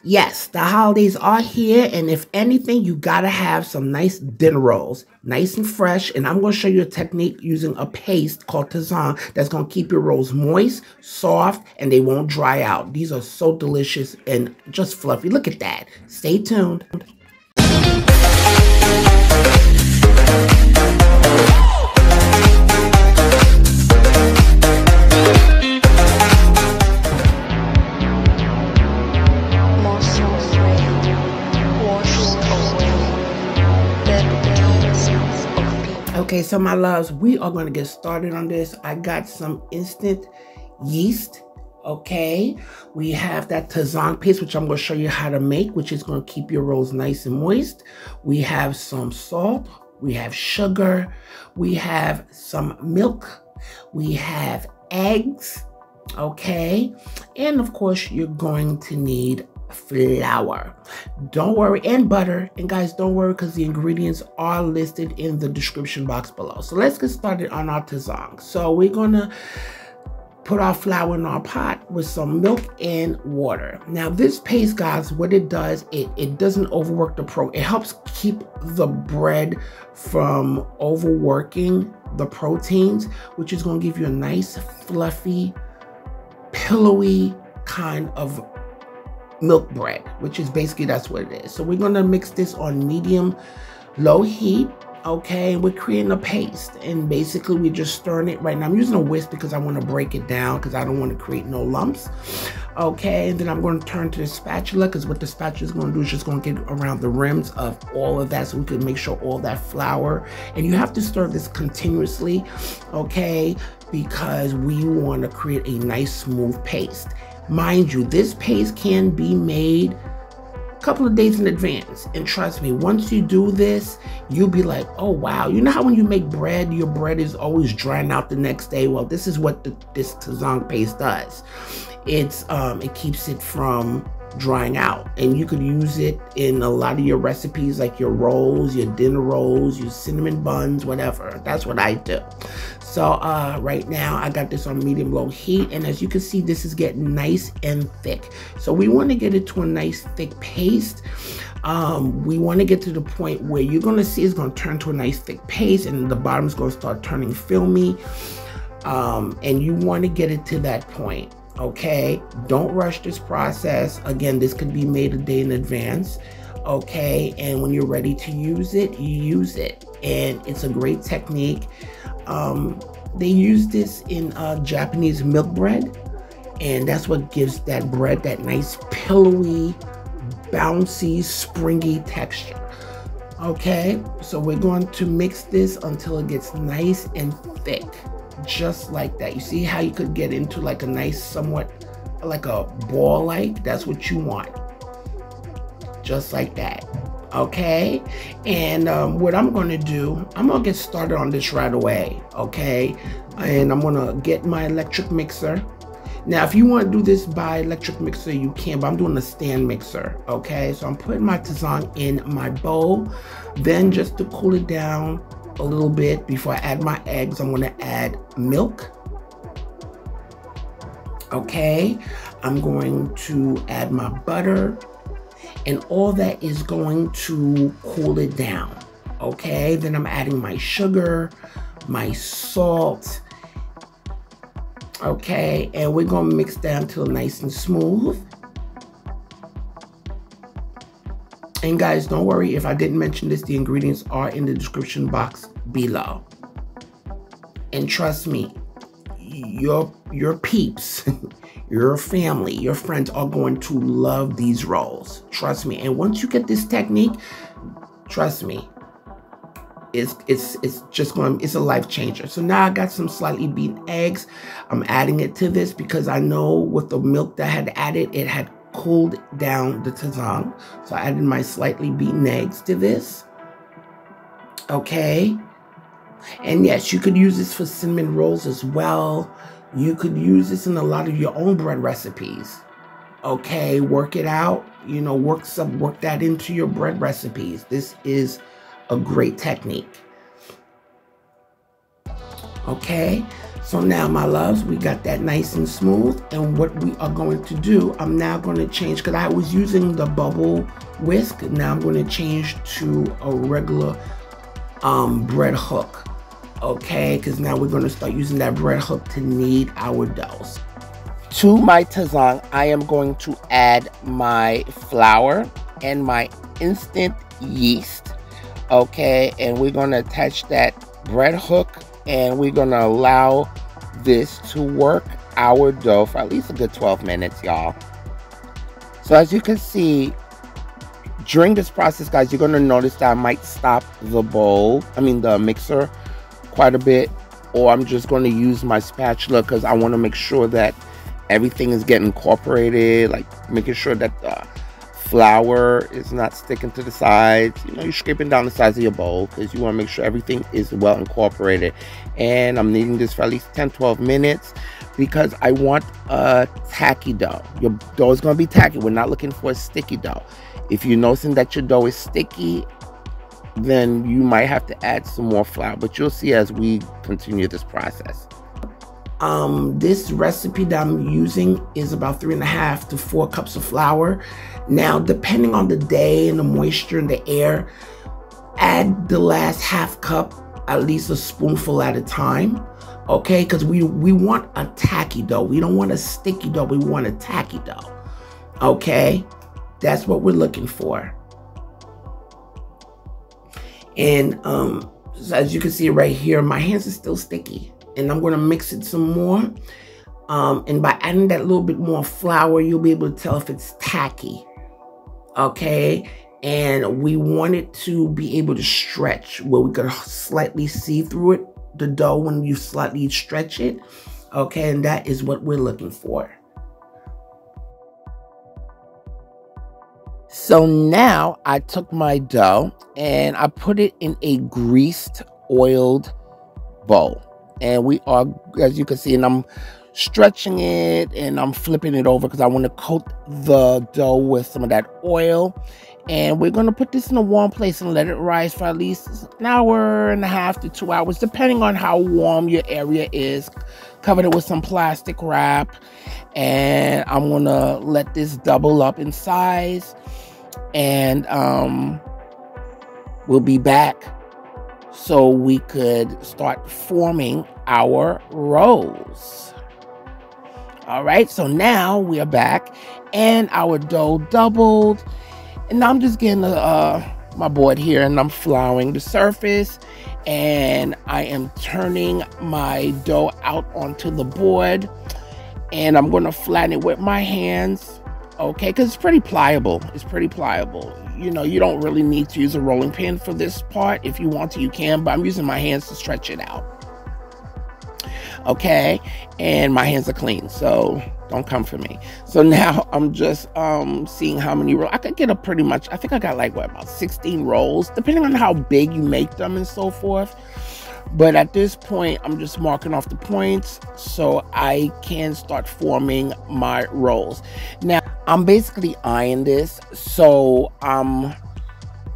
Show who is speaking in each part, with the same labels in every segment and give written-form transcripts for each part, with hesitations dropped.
Speaker 1: Yes, the holidays are here, and if anything, you gotta have some nice dinner rolls, nice and fresh. And I'm gonna show you a technique using a paste called Tangzhong that's gonna keep your rolls moist, soft, and they won't dry out. These are so delicious and just fluffy. Look at that. Stay tuned. Okay, so my loves, we are going to get started on this. I got some instant yeast. Okay, we have that Tangzhong paste, which I'm going to show you how to make, which is going to keep your rolls nice and moist. We have some salt. We have sugar. We have some milk. We have eggs. Okay, and of course, you're going to need flour. Don't worry, and butter. And guys, don't worry, because the ingredients are listed in the description box below. So let's get started on our Tangzhong. So we're gonna put our flour in our pot with some milk and water. Now this paste, guys, what it does, it doesn't overwork the it helps keep the bread from overworking the proteins, which is going to give you a nice fluffy, pillowy kind of milk bread, which is basically, that's what it is. So we're going to mix this on medium low heat. Okay, we're creating a paste, and basically we're just stirring it right now. I'm using a whisk because I want to break it down, because I don't want to create no lumps. Okay, and then I'm going to turn to the spatula, because what the spatula is going to do is just going to get around the rims of all of that, so we can make sure all that flour, and you have to stir this continuously, okay, because we want to create a nice smooth paste. Mind you, this paste can be made a couple of days in advance. And trust me, once you do this, you'll be like, oh, wow. You know how when you make bread, your bread is always drying out the next day? Well, this is what this Tangzhong paste does. It keeps it from drying out, and you could use it in a lot of your recipes, like your rolls, your dinner rolls, your cinnamon buns, whatever. That's what I do. So right now I got this on medium low heat, and as you can see, this is getting nice and thick. So we want to get it to a nice thick paste. We want to get to the point where you're going to see it's going to turn to a nice thick paste, and the bottom is going to start turning filmy, and you want to get it to that point. Okay, don't rush this process. Again, this could be made a day in advance. Okay, and when you're ready to use it, you use it, and it's a great technique. They use this in Japanese milk bread, and that's what gives that bread that nice pillowy, bouncy, springy texture. Okay, so we're going to mix this until it gets nice and thick. Just like that. You see how you could get into like a nice, somewhat like a ball like? That's what you want. Just like that. Okay, and what I'm going to do, I'm going to get started on this right away. Okay, and I'm going to get my electric mixer. Now, if you want to do this by electric mixer, you can, but I'm doing a stand mixer. Okay, so I'm putting my Tangzhong in my bowl. Then, just to cool it down a little bit before I add my eggs, I'm going to add milk. Okay, I'm going to add my butter, and all that is going to cool it down. Okay, then I'm adding my sugar, my salt. Okay, and we're going to mix that until nice and smooth. And guys, don't worry if I didn't mention this, the ingredients are in the description box below. And trust me, your peeps, your family, your friends are going to love these rolls. Trust me. And once you get this technique, trust me, it's just going, it's a life changer. So now I got some slightly beaten eggs. I'm adding it to this because I know with the milk that I had added, it had cooled down the Tangzhong. So I added my slightly beaten eggs to this. Okay. And yes, you could use this for cinnamon rolls as well. You could use this in a lot of your own bread recipes. Okay, work it out. You know, work that into your bread recipes. This is a great technique. Okay, So now, my loves, we got that nice and smooth. And what we are going to do, I'm now going to change, because I was using the bubble whisk. Now I'm going to change to a regular bread hook. Okay, because now we're going to start using that bread hook to knead our doughs. To my Tangzhong, I am going to add my flour and my instant yeast. Okay, and we're going to attach that bread hook, and we're going to allow this to work our dough for at least a good 12 minutes, y'all. So as you can see, during this process, guys, you're going to notice that I might stop the mixer quite a bit, or I'm just going to use my spatula because I want to make sure that everything is getting incorporated, like making sure that the flour is not sticking to the sides. You know, you're scraping down the sides of your bowl because you want to make sure everything is well incorporated. And I'm kneading this for at least 10-12 minutes because I want a tacky dough. Your dough is going to be tacky. We're not looking for a sticky dough. If you're noticing that your dough is sticky, then you might have to add some more flour, but you'll see as we continue this process. This recipe that I'm using is about 3.5 to 4 cups of flour. Now, depending on the day and the moisture in the air, add the last half cup, at least a spoonful at a time. Okay, because we want a tacky dough. We don't want a sticky dough. We want a tacky dough. Okay, that's what we're looking for. And so as you can see right here, my hands are still sticky. And I'm going to mix it some more. And by adding that little bit more flour, you'll be able to tell if it's tacky. Okay. And we want it to be able to stretch where we could slightly see through it, the dough, when you slightly stretch it. Okay. And that is what we're looking for. So now I took my dough and I put it in a greased, oiled bowl. And we are, as you can see, and I'm stretching it and I'm flipping it over because I want to coat the dough with some of that oil. And we're going to put this in a warm place and let it rise for at least 1.5 hours to 2 hours, depending on how warm your area is. Covered it with some plastic wrap. And I'm going to let this double up in size. And we'll be back so we could start forming our rolls. All right, so now we are back and our dough doubled. And now I'm just getting my board here and I'm flouring the surface. And I am turning my dough out onto the board. And I'm going to flatten it with my hands. Okay, because it's pretty pliable. It's pretty pliable. You know, you don't really need to use a rolling pin for this part. If you want to, you can, but I'm using my hands to stretch it out. Okay, and my hands are clean, so don't come for me. So now I'm just seeing how many rolls. I could get I think I got like, what, about 16 rolls, depending on how big you make them and so forth. But at this point, I'm just marking off the points so I can start forming my rolls. Now, I'm basically eyeing this. So I'm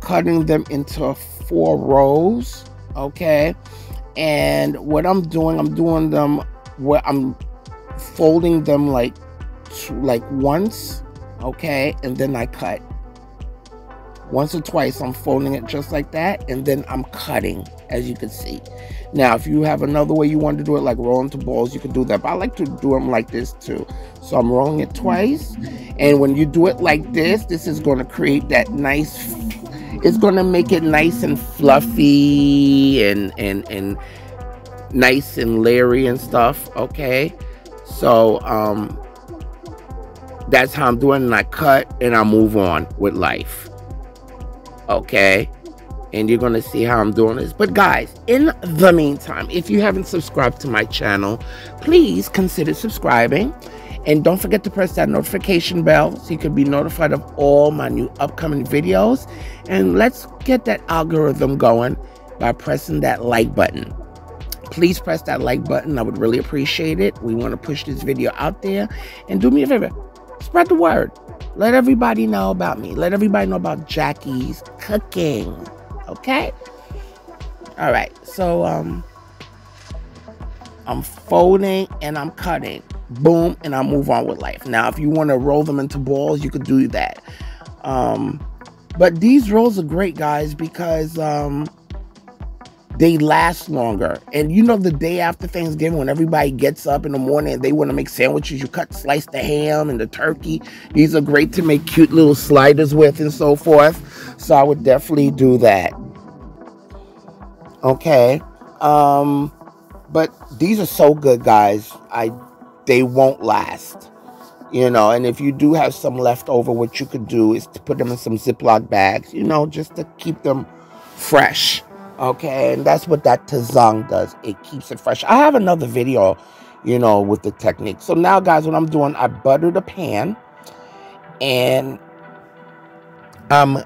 Speaker 1: cutting them into 4 rows, okay? And what I'm doing them where I'm folding them like once, okay? And then I cut. Once or twice, I'm folding it just like that, and then I'm cutting, as you can see. Now, if you have another way you want to do it, like roll into balls, you can do that. But I like to do them like this too. So I'm rolling it twice, and when you do it like this is going to create that nice. It's going to make it nice and fluffy and nice and leery and stuff. Okay, so that's how I'm doing, and I cut and I move on with life. Okay, and you're gonna see how I'm doing this. But guys, in the meantime, if you haven't subscribed to my channel, please consider subscribing, and don't forget to press that notification bell so you can be notified of all my new upcoming videos. And let's get that algorithm going by pressing that like button. Please press that like button. I would really appreciate it. We want to push this video out there, and do me a favor, spread the word. Let everybody know about me. Let everybody know about Jackie's cooking. Okay? All right. So, I'm folding and I'm cutting. Boom, and I move on with life. Now, if you want to roll them into balls, you could do that. But these rolls are great, guys, because they last longer. And you know, the day after Thanksgiving, when everybody gets up in the morning and they want to make sandwiches, you slice the ham and the turkey. These are great to make cute little sliders with and so forth. So I would definitely do that. Okay. But these are so good, guys. They won't last. You know, and if you do have some left over, what you could do is to put them in some Ziploc bags, you know, just to keep them fresh. Okay, and that's what that Tangzhong does. It keeps it fresh. I have another video, you know, with the technique. So now, guys, what I'm doing, I butter the pan, and I'm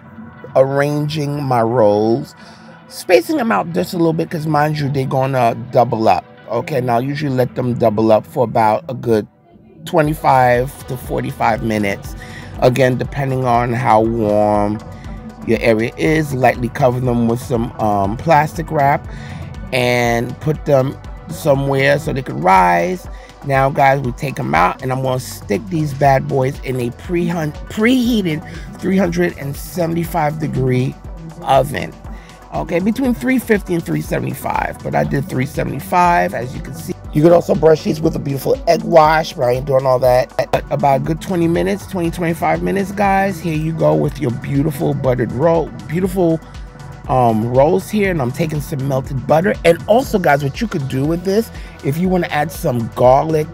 Speaker 1: arranging my rolls, spacing them out just a little bit, because mind you, they're gonna double up. Okay, now I usually let them double up for about a good 25 to 45 minutes. Again, depending on how warm your area is. Lightly cover them with some plastic wrap and put them somewhere so they could rise. Now, guys, we take them out, and I'm going to stick these bad boys in a preheated 375 degree oven. Okay, between 350 and 375, but I did 375, as you can see. You could also brush these with a beautiful egg wash, but I ain't doing all that. About a good 20 minutes, 25 minutes, guys. Here you go with your beautiful buttered roll, beautiful rolls here. And I'm taking some melted butter. And also, guys, what you could do with this, if you want to add some garlic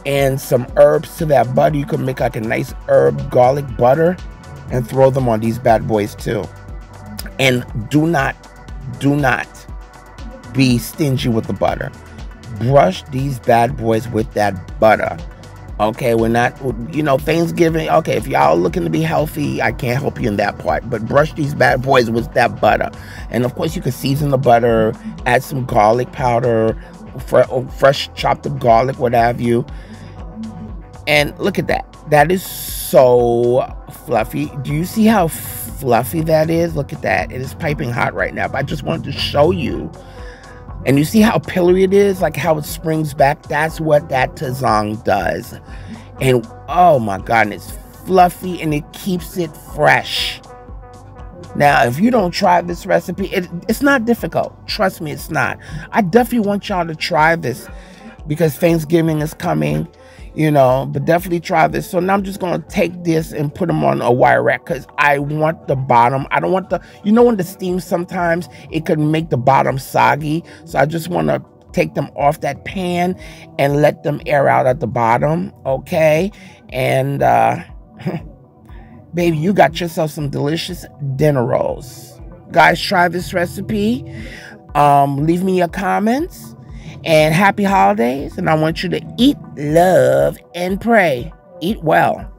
Speaker 1: and some herbs to that butter, you could make like a nice herb garlic butter and throw them on these bad boys too. And do not be stingy with the butter. Brush these bad boys with that butter. Okay, we're not, you know, Thanksgiving. Okay, if y'all looking to be healthy, I can't help you in that part. But brush these bad boys with that butter. And of course, you can season the butter, add some garlic powder, fresh chopped up garlic, what have you. And look at that. That is so fluffy. Do you see how fluffy that is? Look at that. It is piping hot right now. But I just wanted to show you. And you see how pillory it is, like how it springs back? That's what that Tangzhong does. And oh my God, and it's fluffy and it keeps it fresh. Now, if you don't try this recipe, it's not difficult. Trust me, it's not. I definitely want y'all to try this because Thanksgiving is coming, you know, but definitely try this. So now I'm just going to take this and put them on a wire rack because I want the bottom. I don't want the, you know, when the steam sometimes it could make the bottom soggy. So I just want to take them off that pan and let them air out at the bottom. Okay. And, baby, you got yourself some delicious dinner rolls. Guys, try this recipe. Leave me your comments. And happy holidays. And I want you to eat, love, and pray. Eat well.